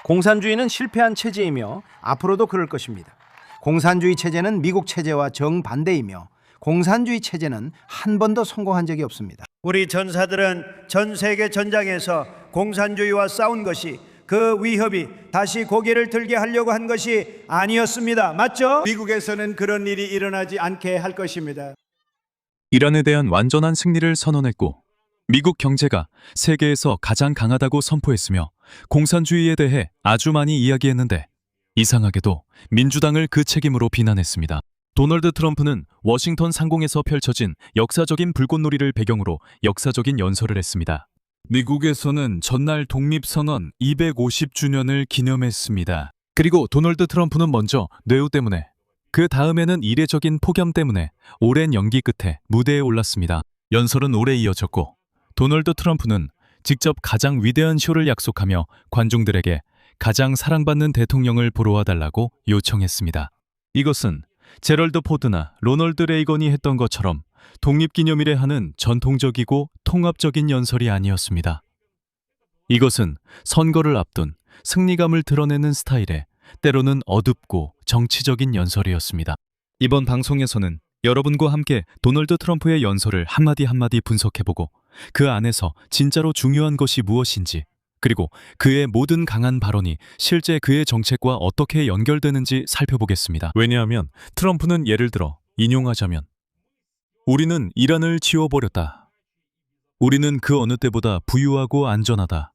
공산주의는 실패한 체제이며 앞으로도 그럴 것입니다. 공산주의 체제는 미국 체제와 정반대이며 공산주의 체제는 한 번도 성공한 적이 없습니다. 우리 전사들은 전 세계 전장에서 공산주의와 싸운 것이 그 위협이 다시 고개를 들게 하려고 한 것이 아니었습니다. 맞죠? 미국에서는 그런 일이 일어나지 않게 할 것입니다. 이란에 대한 완전한 승리를 선언했고 미국 경제가 세계에서 가장 강하다고 선포했으며 공산주의에 대해 아주 많이 이야기했는데 이상하게도 민주당을 그 책임으로 비난했습니다. 도널드 트럼프는 워싱턴 상공에서 펼쳐진 역사적인 불꽃놀이를 배경으로 역사적인 연설을 했습니다. 미국에서는 전날 독립선언 250주년을 기념했습니다. 그리고 도널드 트럼프는 먼저 뇌우 때문에, 그 다음에는 이례적인 폭염 때문에 오랜 연기 끝에 무대에 올랐습니다. 연설은 오래 이어졌고 도널드 트럼프는 직접 가장 위대한 쇼를 약속하며 관중들에게 가장 사랑받는 대통령을 보러 와달라고 요청했습니다. 이것은 제럴드 포드나 로널드 레이건이 했던 것처럼 독립기념일에 하는 전통적이고 통합적인 연설이 아니었습니다. 이것은 선거를 앞둔 승리감을 드러내는 스타일의 때로는 어둡고 정치적인 연설이었습니다. 이번 방송에서는 여러분과 함께 도널드 트럼프의 연설을 한마디 한마디 분석해보고 그 안에서 진짜로 중요한 것이 무엇인지, 그리고 그의 모든 강한 발언이 실제 그의 정책과 어떻게 연결되는지 살펴보겠습니다. 왜냐하면 트럼프는 예를 들어 인용하자면 우리는 이란을 지워버렸다. 우리는 그 어느 때보다 부유하고 안전하다.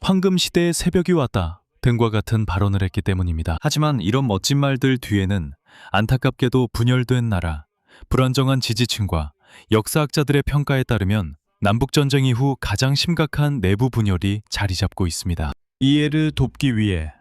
황금 시대의 새벽이 왔다. 등과 같은 발언을 했기 때문입니다. 하지만 이런 멋진 말들 뒤에는 안타깝게도 분열된 나라, 불안정한 지지층과 역사학자들의 평가에 따르면 남북전쟁 이후 가장 심각한 내부 분열이 자리 잡고 있습니다. 이해를 돕기 위해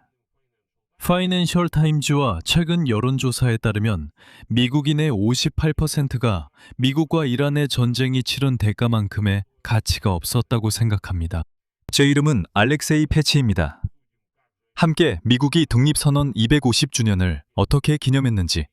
파이낸셜 타임즈와 최근 여론조사에 따르면 미국인의 58%가 미국과 이란의 전쟁이 치른 대가만큼의 가치가 없었다고 생각합니다. 제 이름은 알렉세이 패치입니다. 함께 미국이 독립선언 250주년을 어떻게 기념했는지,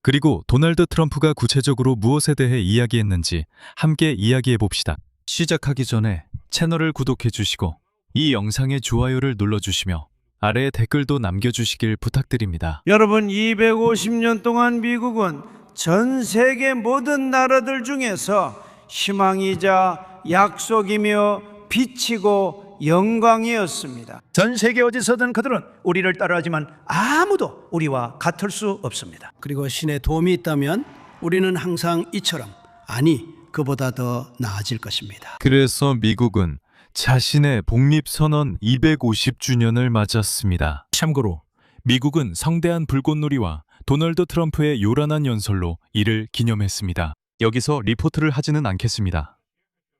그리고 도널드 트럼프가 구체적으로 무엇에 대해 이야기했는지 함께 이야기해 봅시다. 시작하기 전에 채널을 구독해 주시고 이 영상에 좋아요를 눌러주시며 아래에 댓글도 남겨주시길 부탁드립니다. 여러분, 250년 동안 미국은 전 세계 모든 나라들 중에서 희망이자 약속이며 빛이고 영광이었습니다. 전 세계 어디서든 그들은 우리를 따라하지만 아무도 우리와 같을 수 없습니다. 그리고 신의 도움이 있다면 우리는 항상 이처럼, 아니 그보다 더 나아질 것입니다. 그래서 미국은 자신의 독립선언 250주년을 맞았습니다. 참고로 미국은 성대한 불꽃놀이와 도널드 트럼프의 요란한 연설로 이를 기념했습니다. 여기서 리포트를 하지는 않겠습니다.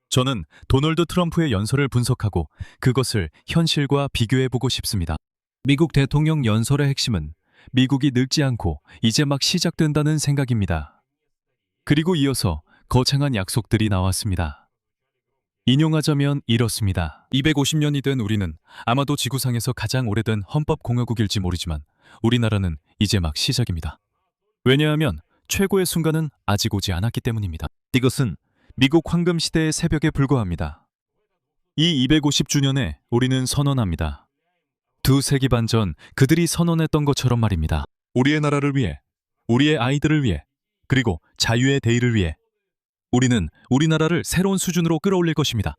저는 도널드 트럼프의 연설을 분석하고 그것을 현실과 비교해보고 싶습니다. 미국 대통령 연설의 핵심은 미국이 늙지 않고 이제 막 시작된다는 생각입니다. 그리고 이어서 거창한 약속들이 나왔습니다. 인용하자면 이렇습니다. 250년이 된 우리는 아마도 지구상에서 가장 오래된 헌법공화국일지 모르지만 우리나라는 이제 막 시작입니다. 왜냐하면 최고의 순간은 아직 오지 않았기 때문입니다. 이것은 미국 황금 시대의 새벽에 불과합니다. 이 250주년에 우리는 선언합니다. 2세기 반 전 그들이 선언했던 것처럼 말입니다. 우리의 나라를 위해, 우리의 아이들을 위해, 그리고 자유의 대의를 위해 우리는 우리나라를 새로운 수준으로 끌어올릴 것입니다.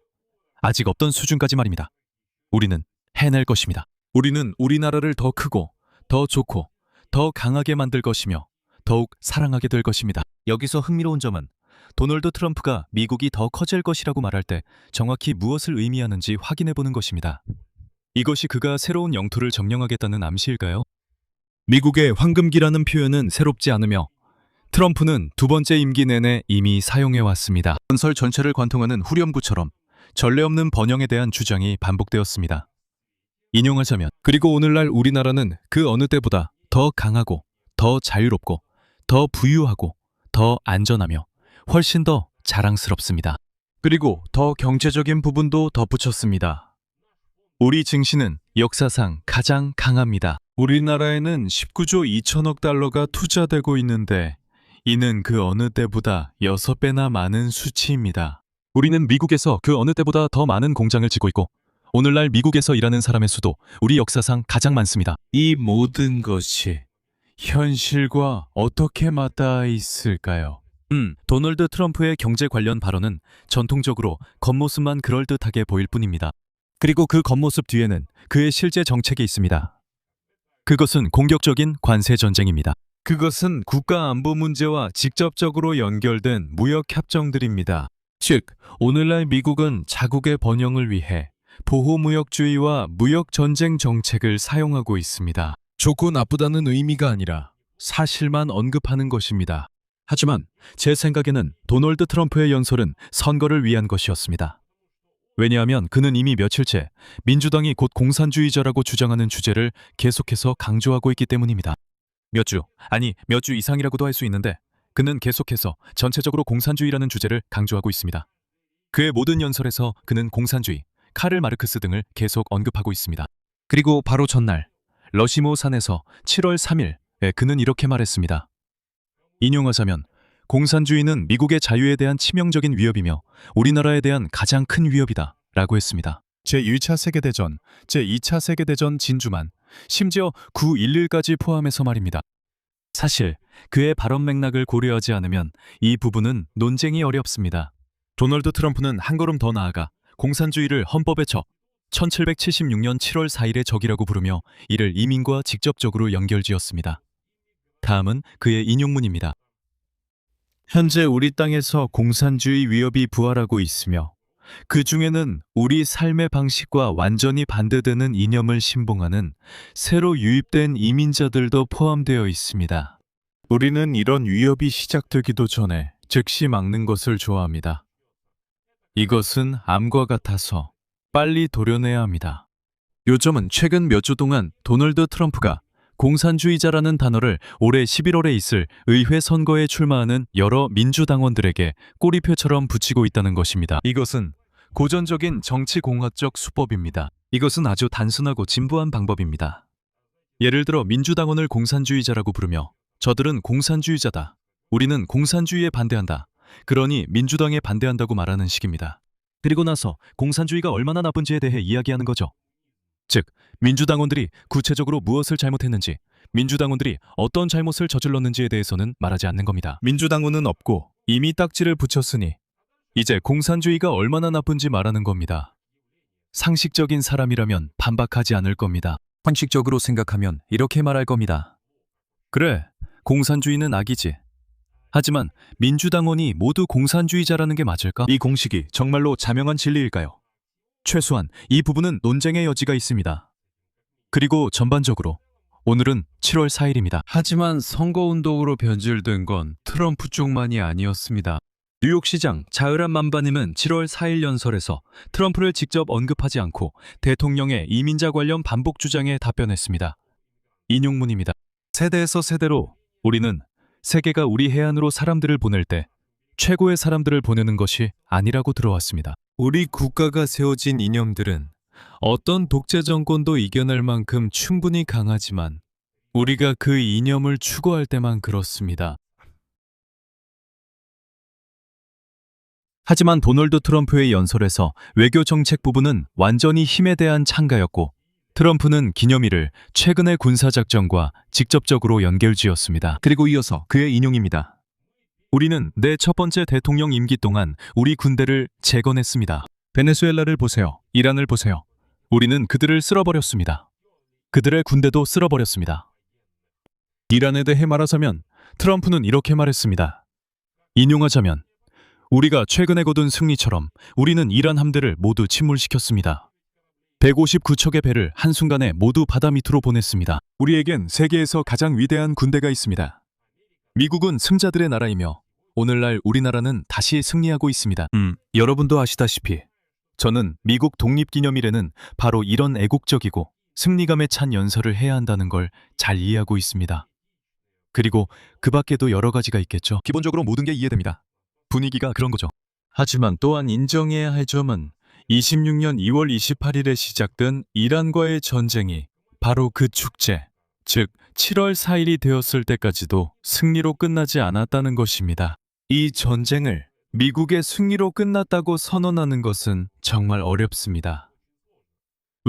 아직 없던 수준까지 말입니다. 우리는 해낼 것입니다. 우리는 우리나라를 더 크고, 더 좋고, 더 강하게 만들 것이며 더욱 사랑하게 될 것입니다. 여기서 흥미로운 점은 도널드 트럼프가 미국이 더 커질 것이라고 말할 때 정확히 무엇을 의미하는지 확인해보는 것입니다. 이것이 그가 새로운 영토를 점령하겠다는 암시일까요? 미국의 황금기라는 표현은 새롭지 않으며 트럼프는 두 번째 임기 내내 이미 사용해왔습니다. 연설 전체를 관통하는 후렴구처럼 전례 없는 번영에 대한 주장이 반복되었습니다. 인용하자면, 그리고 오늘날 우리나라는 그 어느 때보다 더 강하고, 더 자유롭고, 더 부유하고, 더 안전하며 훨씬 더 자랑스럽습니다. 그리고 더 경제적인 부분도 덧붙였습니다. 우리 증시는 역사상 가장 강합니다. 우리나라에는 19조 2천억 달러가 투자되고 있는데 이는 그 어느 때보다 6배나 많은 수치입니다. 우리는 미국에서 그 어느 때보다 더 많은 공장을 짓고 있고 오늘날 미국에서 일하는 사람의 수도 우리 역사상 가장 많습니다. 이 모든 것이 현실과 어떻게 맞닿아 있을까요? 도널드 트럼프의 경제 관련 발언은 전통적으로 겉모습만 그럴듯하게 보일 뿐입니다. 그리고 그 겉모습 뒤에는 그의 실제 정책이 있습니다. 그것은 공격적인 관세 전쟁입니다. 그것은 국가 안보 문제와 직접적으로 연결된 무역 협정들입니다. 즉, 오늘날 미국은 자국의 번영을 위해 보호무역주의와 무역 전쟁 정책을 사용하고 있습니다. 좋고 나쁘다는 의미가 아니라 사실만 언급하는 것입니다. 하지만 제 생각에는 도널드 트럼프의 연설은 선거를 위한 것이었습니다. 왜냐하면 그는 이미 며칠째 민주당이 곧 공산주의자라고 주장하는 주제를 계속해서 강조하고 있기 때문입니다. 몇 주 이상이라고도 할 수 있는데 그는 계속해서 전체적으로 공산주의라는 주제를 강조하고 있습니다. 그의 모든 연설에서 그는 공산주의, 카를 마르크스 등을 계속 언급하고 있습니다. 그리고 바로 전날 러시모 산에서 7월 3일에 그는 이렇게 말했습니다. 인용하자면 공산주의는 미국의 자유에 대한 치명적인 위협이며 우리나라에 대한 가장 큰 위협이다 라고 했습니다. 제1차 세계대전, 제2차 세계대전 진주만, 심지어 9.11까지 포함해서 말입니다. 사실 그의 발언 맥락을 고려하지 않으면 이 부분은 논쟁이 어렵습니다. 도널드 트럼프는 한 걸음 더 나아가 공산주의를 헌법의 적, 1776년 7월 4일의 적이라고 부르며 이를 이민과 직접적으로 연결지었습니다. 다음은 그의 인용문입니다. 현재 우리 땅에서 공산주의 위협이 부활하고 있으며 그 중에는 우리 삶의 방식과 완전히 반대되는 이념을 신봉하는 새로 유입된 이민자들도 포함되어 있습니다. 우리는 이런 위협이 시작되기도 전에 즉시 막는 것을 좋아합니다. 이것은 암과 같아서 빨리 도려내야 합니다. 요점은 최근 몇 주 동안 도널드 트럼프가 공산주의자라는 단어를 올해 11월에 있을 의회 선거에 출마하는 여러 민주당원들에게 꼬리표처럼 붙이고 있다는 것입니다. 이것은 고전적인 정치공학적 수법입니다. 이것은 아주 단순하고 진부한 방법입니다. 예를 들어 민주당원을 공산주의자라고 부르며 저들은 공산주의자다. 우리는 공산주의에 반대한다. 그러니 민주당에 반대한다고 말하는 식입니다. 그리고 나서 공산주의가 얼마나 나쁜지에 대해 이야기하는 거죠. 즉, 민주당원들이 구체적으로 무엇을 잘못했는지, 민주당원들이 어떤 잘못을 저질렀는지에 대해서는 말하지 않는 겁니다. 민주당원은 없고 이미 딱지를 붙였으니 이제 공산주의가 얼마나 나쁜지 말하는 겁니다. 상식적인 사람이라면 반박하지 않을 겁니다. 상식적으로 생각하면 이렇게 말할 겁니다. 그래, 공산주의는 악이지. 하지만 민주당원이 모두 공산주의자라는 게 맞을까? 이 공식이 정말로 자명한 진리일까요? 최소한 이 부분은 논쟁의 여지가 있습니다. 그리고 전반적으로 오늘은 7월 4일입니다. 하지만 선거운동으로 변질된 건 트럼프 쪽만이 아니었습니다. 뉴욕시장 자흐란 만바님은 7월 4일 연설에서 트럼프를 직접 언급하지 않고 대통령의 이민자 관련 반복 주장에 답변했습니다. 인용문입니다. 세대에서 세대로 우리는 세계가 우리 해안으로 사람들을 보낼 때 최고의 사람들을 보내는 것이 아니라고 들어왔습니다. 우리 국가가 세워진 이념들은 어떤 독재 정권도 이겨낼 만큼 충분히 강하지만 우리가 그 이념을 추구할 때만 그렇습니다. 하지만 도널드 트럼프의 연설에서 외교 정책 부분은 완전히 힘에 대한 찬가였고 트럼프는 기념일을 최근의 군사작전과 직접적으로 연결지었습니다. 그리고 이어서 그의 인용입니다. 우리는 내 첫 번째 대통령 임기 동안 우리 군대를 재건했습니다. 베네수엘라를 보세요. 이란을 보세요. 우리는 그들을 쓸어버렸습니다. 그들의 군대도 쓸어버렸습니다. 이란에 대해 말하자면 트럼프는 이렇게 말했습니다. 인용하자면 우리가 최근에 거둔 승리처럼 우리는 이란 함대를 모두 침몰시켰습니다. 159척의 배를 한순간에 모두 바다 밑으로 보냈습니다. 우리에겐 세계에서 가장 위대한 군대가 있습니다. 미국은 승자들의 나라이며 오늘날 우리나라는 다시 승리하고 있습니다. 여러분도 아시다시피 저는 미국 독립기념일에는 바로 이런 애국적이고 승리감에 찬 연설을 해야 한다는 걸 잘 이해하고 있습니다. 그리고 그 밖에도 여러 가지가 있겠죠. 기본적으로 모든 게 이해됩니다. 분위기가 그런 거죠. 하지만 또한 인정해야 할 점은 26년 2월 28일에 시작된 이란과의 전쟁이 바로 그 축제, 즉 7월 4일이 되었을 때까지도 승리로 끝나지 않았다는 것입니다. 이 전쟁을 미국의 승리로 끝났다고 선언하는 것은 정말 어렵습니다.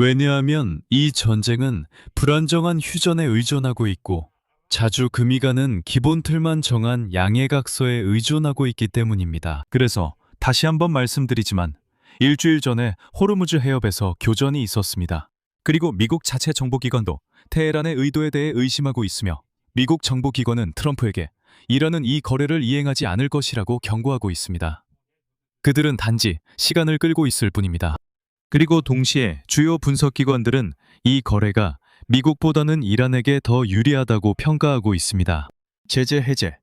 왜냐하면 이 전쟁은 불안정한 휴전에 의존하고 있고 자주 금이 가는 기본 틀만 정한 양해각서에 의존하고 있기 때문입니다. 그래서 다시 한번 말씀드리지만 일주일 전에 호르무즈 해협에서 교전이 있었습니다. 그리고 미국 자체 정보기관도 테헤란의 의도에 대해 의심하고 있으며 미국 정보기관은 트럼프에게 이란은 이 거래를 이행하지 않을 것이라고 경고하고 있습니다. 그들은 단지 시간을 끌고 있을 뿐입니다. 그리고 동시에 주요 분석기관들은 이 거래가 미국보다는 이란에게 더 유리하다고 평가하고 있습니다. 제재 해제,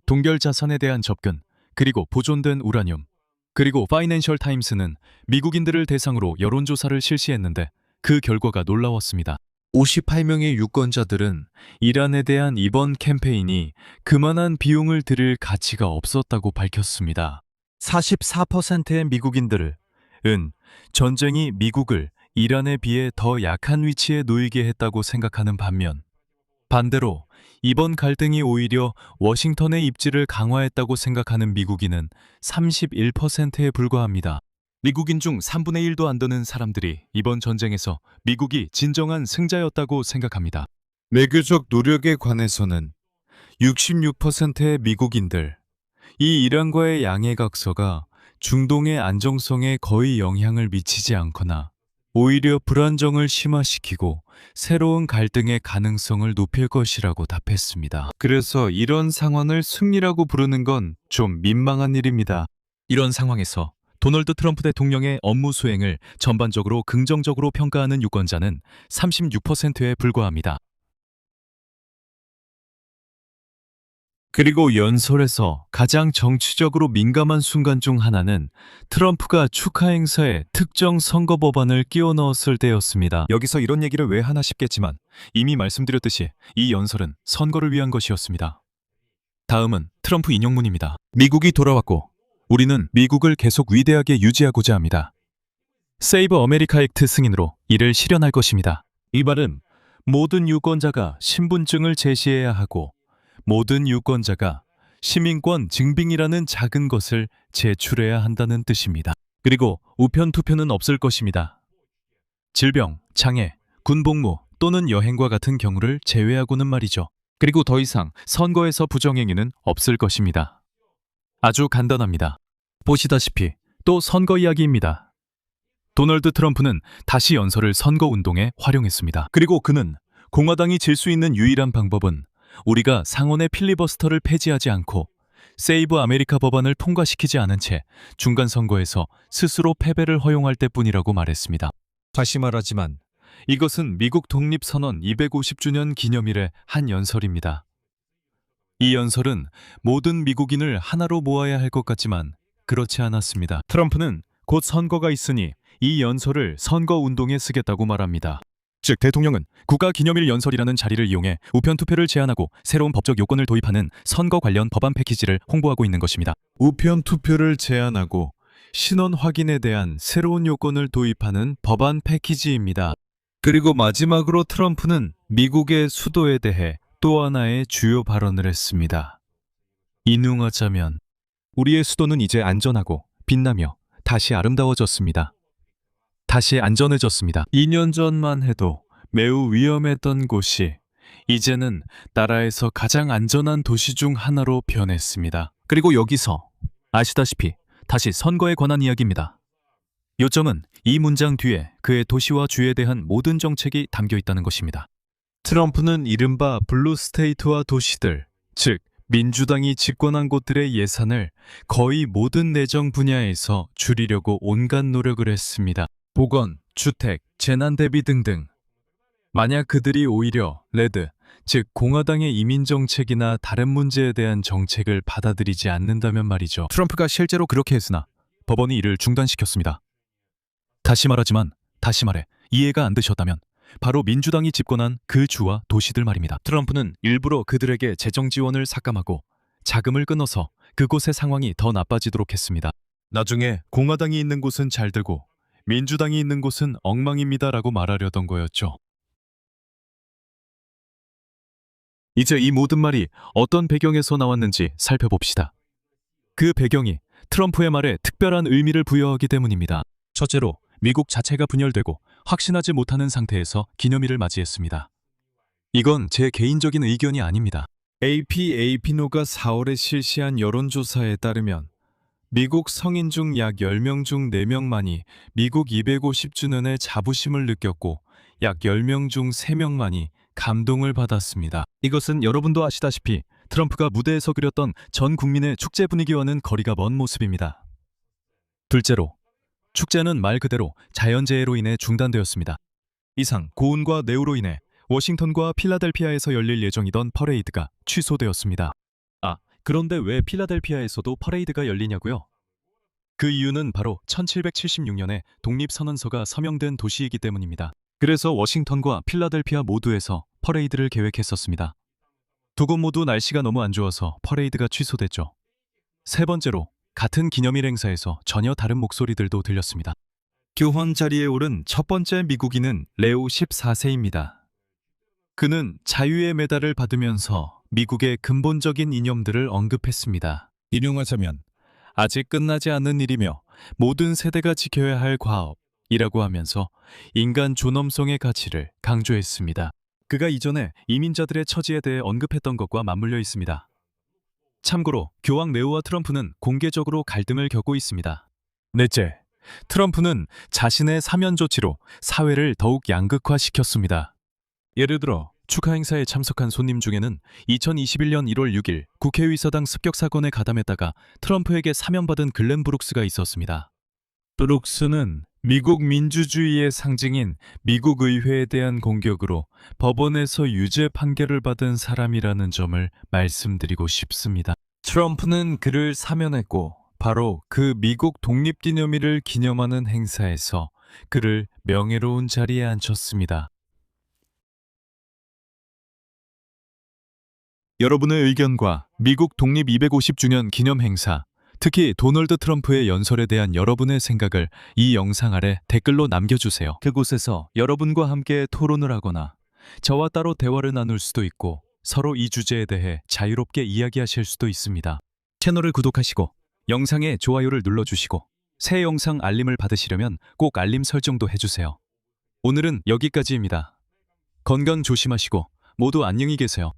동결 자산에 대한 접근, 그리고 보존된 우라늄, 그리고 파이낸셜 타임스는 미국인들을 대상으로 여론조사를 실시했는데 그 결과가 놀라웠습니다. 58명의 유권자들은 이란에 대한 이번 캠페인이 그만한 비용을 들일 가치가 없었다고 밝혔습니다. 44%의 미국인들은 전쟁이 미국을 이란에 비해 더 약한 위치에 놓이게 했다고 생각하는 반면, 반대로 이번 갈등이 오히려 워싱턴의 입지를 강화했다고 생각하는 미국인은 31%에 불과합니다. 미국인 중 3분의 1도 안 되는 사람들이 이번 전쟁에서 미국이 진정한 승자였다고 생각합니다. 외교적 노력에 관해서는 66%의 미국인들, 이 이란과의 양해각서가 중동의 안정성에 거의 영향을 미치지 않거나 오히려 불안정을 심화시키고 새로운 갈등의 가능성을 높일 것이라고 답했습니다. 그래서 이런 상황을 승리라고 부르는 건 좀 민망한 일입니다. 이런 상황에서 도널드 트럼프 대통령의 업무 수행을 전반적으로 긍정적으로 평가하는 유권자는 36%에 불과합니다. 그리고 연설에서 가장 정치적으로 민감한 순간 중 하나는 트럼프가 축하 행사에 특정 선거 법안을 끼워 넣었을 때였습니다. 여기서 이런 얘기를 왜 하나 싶겠지만 이미 말씀드렸듯이 이 연설은 선거를 위한 것이었습니다. 다음은 트럼프 인용문입니다. 미국이 돌아왔고 우리는 미국을 계속 위대하게 유지하고자 합니다. 세이브 아메리카 액트 승인으로 이를 실현할 것입니다. 이 말은 모든 유권자가 신분증을 제시해야 하고 모든 유권자가 시민권 증빙이라는 작은 것을 제출해야 한다는 뜻입니다. 그리고 우편 투표는 없을 것입니다. 질병, 장애, 군복무 또는 여행과 같은 경우를 제외하고는 말이죠. 그리고 더 이상 선거에서 부정행위는 없을 것입니다. 아주 간단합니다. 보시다시피 또 선거 이야기입니다. 도널드 트럼프는 다시 연설을 선거운동에 활용했습니다. 그리고 그는 공화당이 질 수 있는 유일한 방법은 우리가 상원의 필리버스터를 폐지하지 않고 세이브 아메리카 법안을 통과시키지 않은 채 중간 선거에서 스스로 패배를 허용할 때뿐이라고 말했습니다. 다시 말하지만 이것은 미국 독립선언 250주년 기념일의 한 연설입니다. 이 연설은 모든 미국인을 하나로 모아야 할 것 같지만 그렇지 않았습니다. 트럼프는 곧 선거가 있으니 이 연설을 선거운동에 쓰겠다고 말합니다. 즉 대통령은 국가기념일 연설이라는 자리를 이용해 우편 투표를 제한하고 새로운 법적 요건을 도입하는 선거 관련 법안 패키지를 홍보하고 있는 것입니다. 우편 투표를 제한하고 신원 확인에 대한 새로운 요건을 도입하는 법안 패키지입니다. 그리고 마지막으로 트럼프는 미국의 수도에 대해 또 하나의 주요 발언을 했습니다. 인용하자면 우리의 수도는 이제 안전하고 빛나며 다시 아름다워졌습니다. 다시 안전해졌습니다. 2년 전만 해도 매우 위험했던 곳이 이제는 나라에서 가장 안전한 도시 중 하나로 변했습니다. 그리고 여기서 아시다시피 다시 선거에 관한 이야기입니다. 요점은 이 문장 뒤에 그의 도시와 주에 대한 모든 정책이 담겨 있다는 것입니다. 트럼프는 이른바 블루 스테이트와 도시들, 즉 민주당이 집권한 곳들의 예산을 거의 모든 내정 분야에서 줄이려고 온갖 노력을 했습니다. 보건, 주택, 재난 대비 등등. 만약 그들이 오히려 레드, 즉 공화당의 이민 정책이나 다른 문제에 대한 정책을 받아들이지 않는다면 말이죠. 트럼프가 실제로 그렇게 했으나 법원이 이를 중단시켰습니다. 다시 말해 이해가 안 되셨다면 바로 민주당이 집권한 그 주와 도시들 말입니다. 트럼프는 일부러 그들에게 재정 지원을 삭감하고 자금을 끊어서 그곳의 상황이 더 나빠지도록 했습니다. 나중에 공화당이 있는 곳은 잘 되고 민주당이 있는 곳은 엉망입니다라고 말하려던 거였죠. 이제 이 모든 말이 어떤 배경에서 나왔는지 살펴봅시다. 그 배경이 트럼프의 말에 특별한 의미를 부여하기 때문입니다. 첫째로 미국 자체가 분열되고 확신하지 못하는 상태에서 기념일을 맞이했습니다. 이건 제 개인적인 의견이 아닙니다. AP노가 4월에 실시한 여론조사에 따르면 미국 성인 중 약 10명 중 4명만이 미국 250주년의 자부심을 느꼈고 약 10명 중 3명만이 감동을 받았습니다. 이것은 여러분도 아시다시피 트럼프가 무대에서 그렸던 전 국민의 축제 분위기와는 거리가 먼 모습입니다. 둘째로, 축제는 말 그대로 자연재해로 인해 중단되었습니다. 이상 고온과 뇌우로 인해 워싱턴과 필라델피아에서 열릴 예정이던 퍼레이드가 취소되었습니다. 그런데 왜 필라델피아에서도 퍼레이드가 열리냐고요? 그 이유는 바로 1776년에 독립선언서가 서명된 도시이기 때문입니다. 그래서 워싱턴과 필라델피아 모두에서 퍼레이드를 계획했었습니다. 두 곳 모두 날씨가 너무 안 좋아서 퍼레이드가 취소됐죠. 세 번째로, 같은 기념일 행사에서 전혀 다른 목소리들도 들렸습니다. 교황 자리에 오른 첫 번째 미국인은 레오 14세입니다. 그는 자유의 메달을 받으면서 미국의 근본적인 이념들을 언급했습니다. 인용하자면 아직 끝나지 않는 일이며 모든 세대가 지켜야 할 과업이라고 하면서 인간 존엄성의 가치를 강조했습니다. 그가 이전에 이민자들의 처지에 대해 언급했던 것과 맞물려 있습니다. 참고로 교황 레오와 트럼프는 공개적으로 갈등을 겪고 있습니다. 넷째, 트럼프는 자신의 사면 조치로 사회를 더욱 양극화시켰습니다. 예를 들어 축하 행사에 참석한 손님 중에는 2021년 1월 6일 국회의사당 습격 사건에 가담했다가 트럼프에게 사면받은 글렌 브룩스가 있었습니다. 브룩스는 미국 민주주의의 상징인 미국 의회에 대한 공격으로 법원에서 유죄 판결을 받은 사람이라는 점을 말씀드리고 싶습니다. 트럼프는 그를 사면했고 바로 그 미국 독립기념일을 기념하는 행사에서 그를 명예로운 자리에 앉혔습니다. 여러분의 의견과 미국 독립 250주년 기념 행사, 특히 도널드 트럼프의 연설에 대한 여러분의 생각을 이 영상 아래 댓글로 남겨주세요. 그곳에서 여러분과 함께 토론을 하거나 저와 따로 대화를 나눌 수도 있고 서로 이 주제에 대해 자유롭게 이야기하실 수도 있습니다. 채널을 구독하시고 영상에 좋아요를 눌러주시고 새 영상 알림을 받으시려면 꼭 알림 설정도 해주세요. 오늘은 여기까지입니다. 건강 조심하시고 모두 안녕히 계세요.